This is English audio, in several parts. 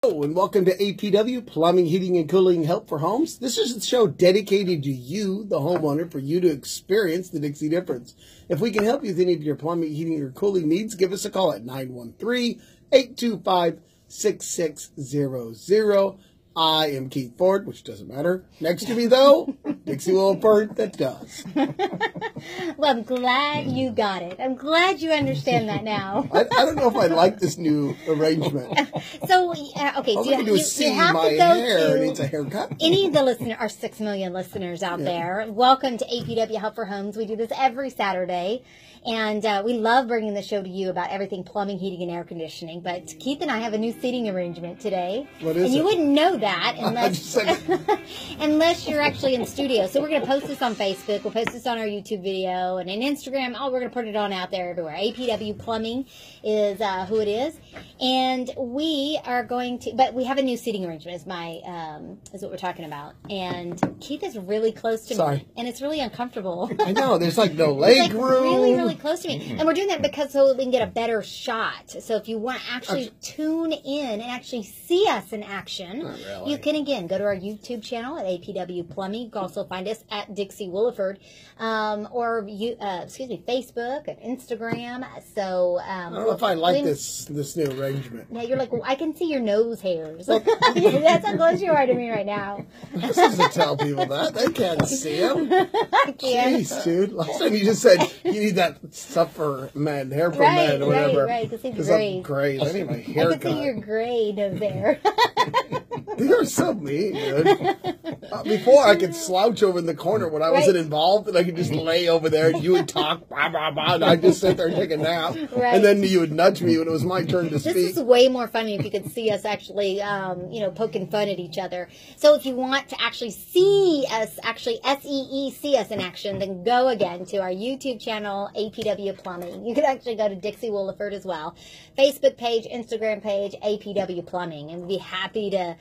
Hello and welcome to APW, Plumbing, Heating, and Cooling Help for Homes. This is a show dedicated to you, the homeowner, for you to experience the Dixie difference. If we can help you with any of your plumbing, heating, or cooling needs, give us a call at 913-825-6600. I am Keith Ford, which doesn't matter. Next to me, though, Dixie Williford, that does. Well, I'm glad you got it. I'm glad you understand that now. I don't know if I like this new arrangement. So, okay, All so I can do is see have my to go hair to needs a haircut. any of the listeners, our 6 million listeners out there. Welcome to APW Help for Homes. We do this every Saturday. And we love bringing the show to you about everything plumbing, heating, and air conditioning. But Keith and I have a new seating arrangement today. What is and it? you wouldn't know that unless, unless you're actually in studio. So we're going to post this on Facebook. We'll post this on our YouTube video and on Instagram. Oh, we're going to put it on out there everywhere. APW Plumbing is who it is. And we are going to, but we have a new seating arrangement is what we're talking about. And Keith is really close to me. And it's really uncomfortable. I know, there's like no leg room. Really close to me. And we're doing that because so we can get a better shot. So if you want to actually tune in and actually see us in action, you can again go to our YouTube channel at APW Plumbing. You can also find us at Dixie Williford, or Facebook and Instagram. So I don't know if I like this new arrangement. Yeah, you're like, well, I can see your nose hairs. That's how close you are to me right now. This doesn't tell people that. They can't see them. I can't. Jeez, dude. Last time you just said you need that stuff for men, hair for men, or whatever. Right. Because I'm gray. I need my hair I can see your gray nose hair. You're so mean, dude. Before, I could slouch over in the corner when I wasn't involved, and I could just lay over there, and you would talk, blah, blah, blah, and I'd just sit there and take a nap. And then you would nudge me when it was my turn to speak. This is way more funny if you could see us actually, poking fun at each other. So if you want to actually see us, actually see us in action, then go again to our YouTube channel, APW Plumbing. You can actually go to Dixie Williford as well. Facebook page, Instagram page, APW Plumbing. And we'd be happy to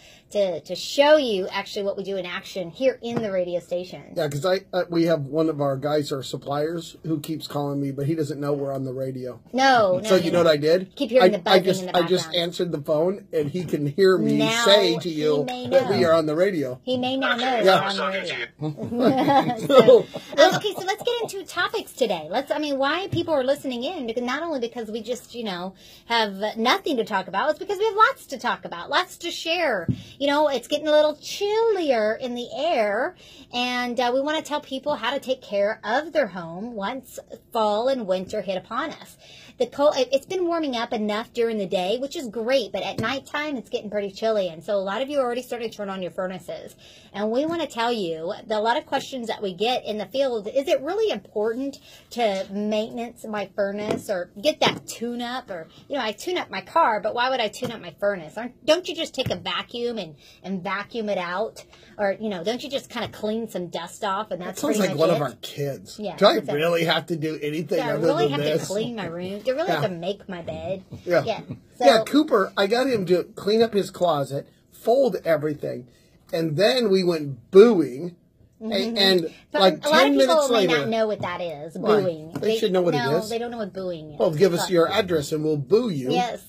show you actually what we do in action here in the radio station. Yeah, because we have one of our guys, our suppliers, who keeps calling me, but he doesn't know we're on the radio. No. So you know what I did? Keep hearing the buzzing in the background. I just answered the phone, and he can hear me say to you that we are on the radio. He may not know we're on the radio. Okay, so let's get into topics today. Why people are listening in, because not only because we just, have nothing to talk about, it's because we have lots to talk about, lots to share. It's getting a little chillier in the air, and we want to tell people how to take care of their home once fall and winter hit upon us. It's been warming up enough during the day, which is great, but at nighttime it's getting pretty chilly, and so a lot of you are already starting to turn on your furnaces. And we want to tell you that a lot of questions that we get in the field, is it really important to maintenance my furnace or get that tune-up? Or, I tune up my car, but why would I tune up my furnace? Don't you just take a vacuum and vacuum it out? Or, don't you just kind of clean some dust off, and that's pretty much it? Sounds like one of our kids. Yeah, do I really have to do anything other than this? Do I really have to clean my room? Do I really have to make my bed? Yeah. Cooper, I got him to clean up his closet, fold everything, and then we went booing. And but like 10 minutes later, may not know what that is. Booing. They should know what it is. No, they don't know what booing is. Well, give us your address and we'll boo you. Yes.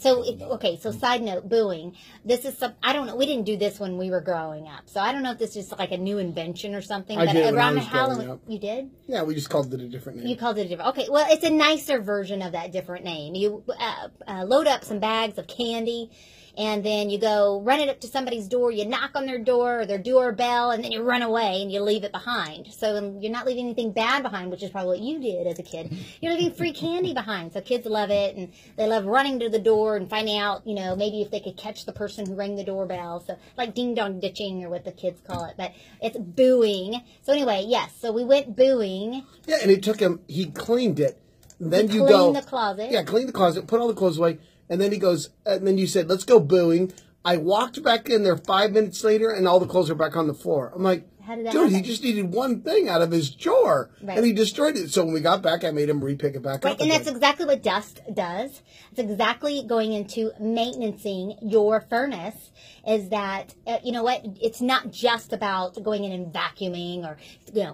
So side note, booing. This is I don't know. We didn't do this when we were growing up, so I don't know if this is like a new invention or something. I but did around when I was Halloween, growing up. You did? Yeah, we just called it a different name. You called it a different. Okay, well, it's a nicer version of that different name. You load up some bags of candy. And then you go run it up to somebody's door, you knock on their door or their doorbell, and then you run away and you leave it behind. So you're not leaving anything bad behind, which is probably what you did as a kid. You're leaving free candy behind. So kids love it, and they love running to the door and finding out, maybe if they could catch the person who rang the doorbell. So like ding-dong ditching or what the kids call it. But it's booing. So anyway, yes. So we went booing. Yeah, and it took him, he cleaned it. Then you clean the closet. Yeah, clean the closet, put all the clothes away. And then he goes, and then you said, let's go booing. I walked back in there 5 minutes later, and all the clothes are back on the floor. I'm like, How did that Dude, happen? he just needed one thing out of his drawer, Right. and he destroyed it. So when we got back, I made him re-pick it back Right, up and again. that's exactly what dust does. It's exactly going into maintaining your furnace. Is that you know what? It's not just about going in and vacuuming or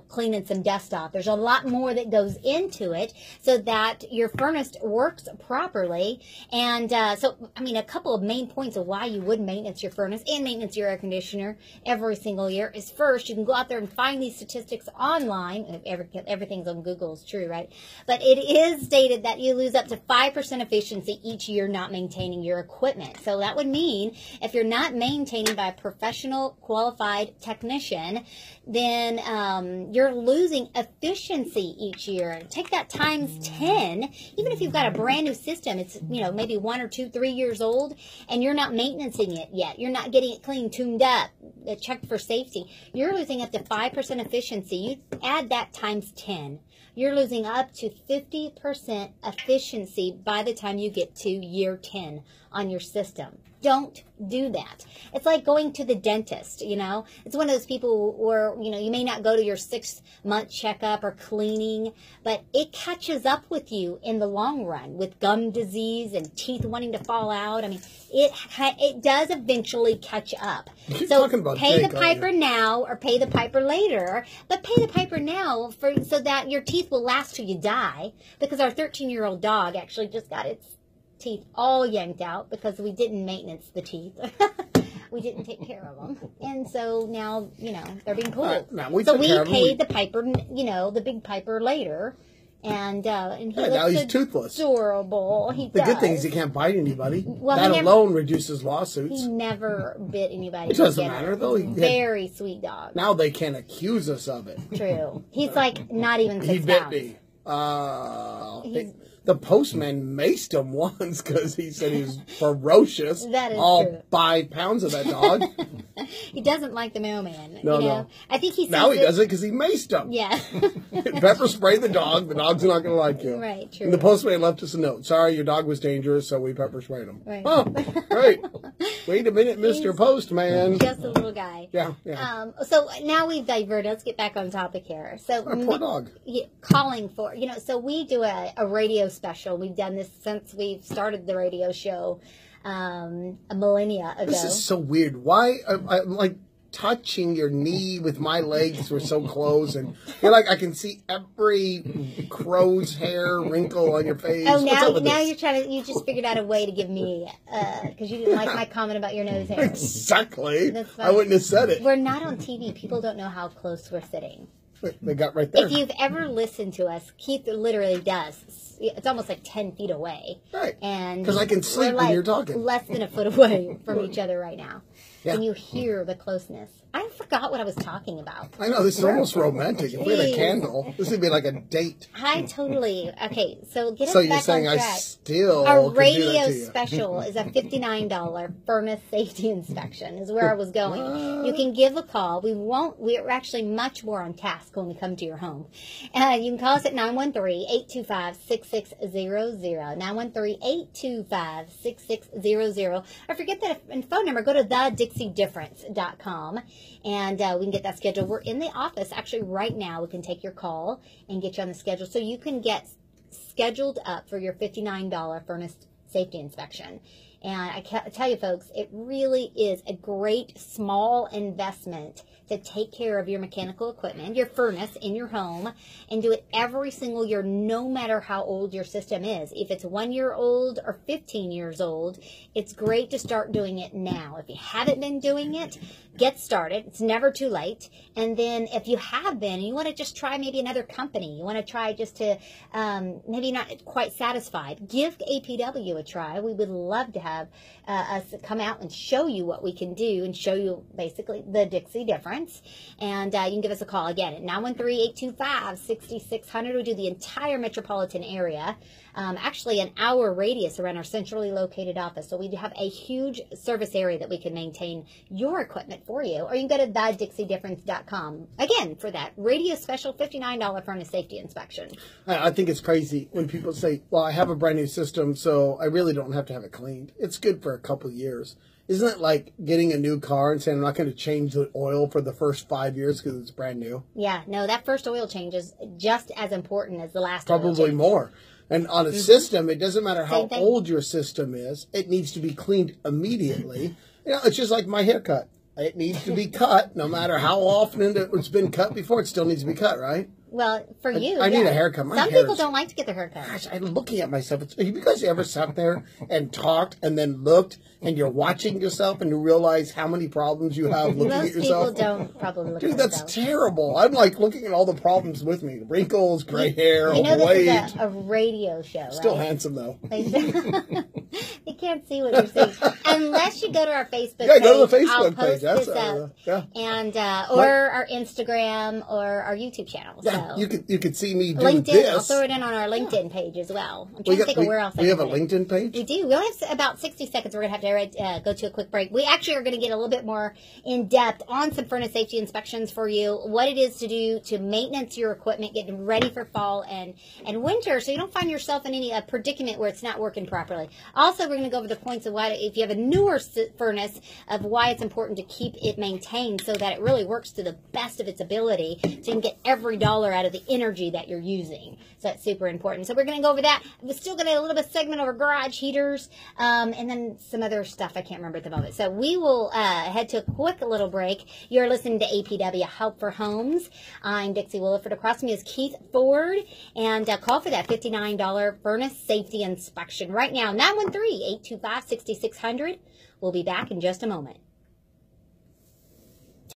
cleaning some dust off. There's a lot more that goes into it so that your furnace works properly. And so, I mean, a couple of main points of why you would maintenance your furnace and maintenance your air conditioner every single year is, first, you can go out there and find these statistics online. Everything's on Google is true, right? But it is stated that you lose up to 5% efficiency each year not maintaining your equipment. So that would mean if you're not maintaining by a professional qualified technician, then you're losing efficiency each year. Take that times 10. Even if you've got a brand new system, it's maybe 1 or 2, 3 years old, and you're not maintaining it yet. You're not getting it clean, tuned up, checked for safety. You're losing up to 5% efficiency. You add that times 10. You're losing up to 50% efficiency by the time you get to year 10 on your system. Don't do that. It's like going to the dentist, It's one of those people where, you may not go to your 6-month checkup or cleaning, but it catches up with you in the long run with gum disease and teeth wanting to fall out. I mean, it does eventually catch up. So pay the piper now or pay the piper later, but pay the piper now so that your teeth will last till you die, because our 13-year-old dog actually just got its teeth all yanked out because we didn't maintenance the teeth. We didn't take care of them. And so now, they're being pulled. So we paid the piper, the big piper later. And he now he's toothless. Adorable. The good thing is he can't bite anybody. Well, that alone reduces lawsuits. He never bit anybody. It doesn't matter, though. Very sweet dog. Now they can't accuse us of it. True. He's like not even 6 He bit pounds. me. The postman maced him once because he said he was ferocious. That is all true. 5 pounds of that dog. He doesn't like the mailman. No. I think he now he doesn't because he maced him. Yeah. Pepper spray the dog. The dog's not going to like you. Right, true. And the postman left us a note. Sorry, your dog was dangerous, so we pepper sprayed him. Right. Oh, great. Wait a minute, Mr. Postman. Just a little guy. Yeah. So now we've diverted. Let's get back on topic here. So poor dog. Calling for, so we do a radio special. We've done this since we've started the radio show a millennia ago. This is so weird. Why? I'm like touching your knee with my legs. We're so close, and you're like I can see every crow's hair wrinkle on your face. Oh, now you're trying to. You just figured out a way to give me because you didn't like my comment about your nose hair. Exactly. I wouldn't have said it. We're not on TV. People don't know how close we're sitting. They got right there. If you've ever listened to us, Keith literally does. It's almost like 10 feet away. Right. And because I can sleep when you're talking. Less than a foot away from each other right now. Yeah. And you hear the closeness. I forgot what I was talking about. I know, this is almost romantic. If we had a candle, this would be like a date. Okay, so get us back on track. So you're saying I still Our could radio do that to you. special is a $59 furnace safety inspection is where I was going. You can give a call. We're actually much more on task when we come to your home. You can call us at 913-825-6600, 913-825-6600. Or forget that phone number, go to thedixiedifference.com. And we can get that scheduled. We're in the office actually right now. We can take your call and get you on the schedule so you can get scheduled up for your $59 furnace safety inspection. And I tell you, folks, it really is a great small investment to take care of your mechanical equipment, your furnace in your home, and do it every single year, no matter how old your system is. If it's 1 year old or 15 years old, it's great to start doing it now. If you haven't been doing it, get started. It's never too late. And then if you have been and you want to just try maybe another company, you want to try just to maybe not quite satisfied, give APW a try. We would love to have us come out and show you what we can do and show you basically the Dixie difference. And you can give us a call again at 913-825-6600. We do the entire metropolitan area. actually an hour radius around our centrally located office. So we have a huge service area that we can maintain your equipment for you. Or you can go to thedixiedifference.com, again, for that radio special $59 furnace safety inspection. I think it's crazy when people say, well, I have a brand new system, so I really don't have to have it cleaned. It's good for a couple of years. Isn't it like getting a new car and saying I'm not going to change the oil for the first 5 years because it's brand new? Yeah, no, that first oil change is just as important as the last Probably oil change. more. And on a system, it doesn't matter how old your system is. It needs to be cleaned immediately. You know, it's just like my haircut. It needs to be cut no matter how often it's been cut before. It still needs to be cut, right? Well, for you, I need a haircut. Some people don't like to get their hair cut. Gosh, I'm looking at myself. Have you guys ever sat there and talked and then looked and you're watching yourself and you realize how many problems you have looking at yourself? Most people don't probably look at Dude, that's terrible. I'm like looking at all the problems with me. Wrinkles, gray hair, you know overweight. This is a radio show, right? Still handsome, though. They can't see what you're saying. Unless you go to our Facebook page. Yeah, go to the Facebook I'll page. Post this up. And, or our Instagram or our YouTube channel. Yeah, so. you could see me do LinkedIn. this. I'll throw it in on our LinkedIn page as well. I'm trying to think of where else. We have a LinkedIn page? We do. We only have about 60 seconds. We're going to have to go to a quick break. We actually are going to get a little bit more in depth on some furnace safety inspections for you, what it is to do to maintenance your equipment, getting ready for fall and winter so you don't find yourself in any predicament where it's not working properly. Also, we're going to go over the points of why, if you have a newer furnace, of why it's important to keep it maintained so that it really works to the best of its ability so you can get every dollar out of the energy that you're using. So that's super important. So we're going to go over that. We're still going to have a little bit of segment over garage heaters and then some other stuff I can't remember at the moment. So we will head to a quick little break. You're listening to APW Help for Homes. I'm Dixie Williford. Across from me is Keith Ford. And call for that $59 furnace safety inspection right now. 913-825-6600. We'll be back in just a moment.